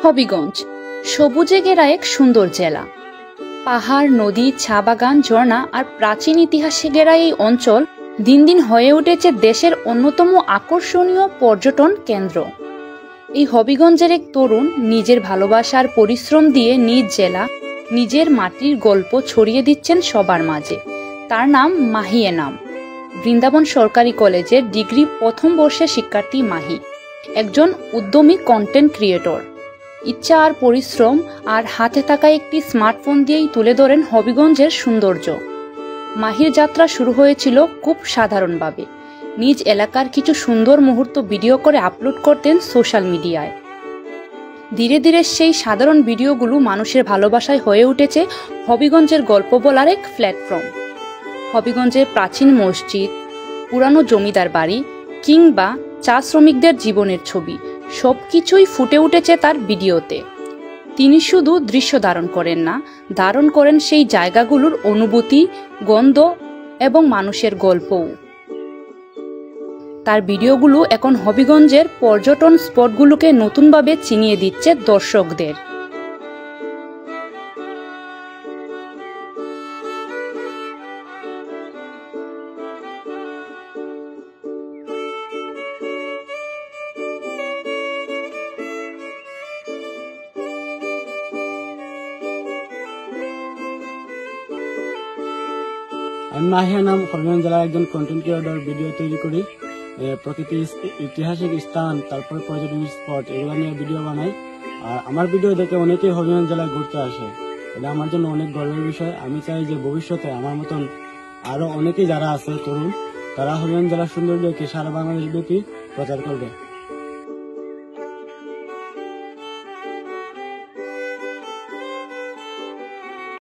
হবিগঞ্জ সবুজে ঘেরা এক সুন্দর জেলা। পাহাড়, নদী, চা বাগান, ঝর্ণা আর প্রাচীন ইতিহাসে ঘেরা এই অঞ্চল দিন দিন হয়ে উঠেছে দেশের অন্যতম আকর্ষণীয় পর্যটন কেন্দ্র। এই হবিগঞ্জের এক তরুণ নিজের ভালোবাসার পরিশ্রম দিয়ে নিজ জেলা, নিজের মাটির গল্প ছড়িয়ে দিচ্ছেন সবার মাঝে। তার নাম মাহি এনাম। বৃন্দাবন সরকারি কলেজের ডিগ্রি প্রথম বর্ষের শিক্ষার্থী মাহি একজন উদ্যমী কন্টেন্ট ক্রিয়েটর। ইচ্ছা আর পরিশ্রম আর হাতে থাকা একটি স্মার্টফোন দিয়েই তুলে ধরেন হবিগঞ্জের সৌন্দর্য। মাহির যাত্রা শুরু হয়েছিল খুব সাধারণভাবে। নিজ এলাকার কিছু সুন্দর মুহূর্ত ভিডিও করে আপলোড করতেন সোশ্যাল মিডিয়ায়। ধীরে ধীরে সেই সাধারণ ভিডিওগুলো মানুষের ভালোবাসায় হয়ে উঠেছে হবিগঞ্জের গল্প বলার এক প্ল্যাটফর্ম। হবিগঞ্জের প্রাচীন মসজিদ, পুরানো জমিদার বাড়ি কিংবা চা শ্রমিকদের জীবনের ছবি সবকিছুই ফুটে উঠেছে তার ভিডিওতে। তিনি শুধু দৃশ্য ধারণ করেন না, ধারণ করেন সেই জায়গাগুলোর অনুভূতি, গন্ধ এবং মানুষের গল্পও। তার ভিডিওগুলো এখন হবিগঞ্জের পর্যটন স্পটগুলোকে নতুনভাবে চিনিয়ে দিচ্ছে দর্শকদের। আমি মাহি এনাম হবিগঞ্জ জেলার একজন কন্টেন্ট ক্রিয়েটর। ভিডিও তৈরি করি, প্রকৃতি, ঐতিহাসিক স্থান, তারপরে পর্যটন স্পট এগুলো নিয়ে ভিডিও বানাই। আর আমার ভিডিও দেখে অনেকেই হবিগঞ্জ জেলায় ঘুরতে আসে। এটা আমার জন্য অনেক গর্বের বিষয়। আমি চাই যে ভবিষ্যতে আমার মতন আরো অনেকেই যারা আছে তরুণ, তারা হবিগঞ্জ জেলার সৌন্দর্যকে সারা বাংলাদেশ ব্যাপী প্রচার করবে।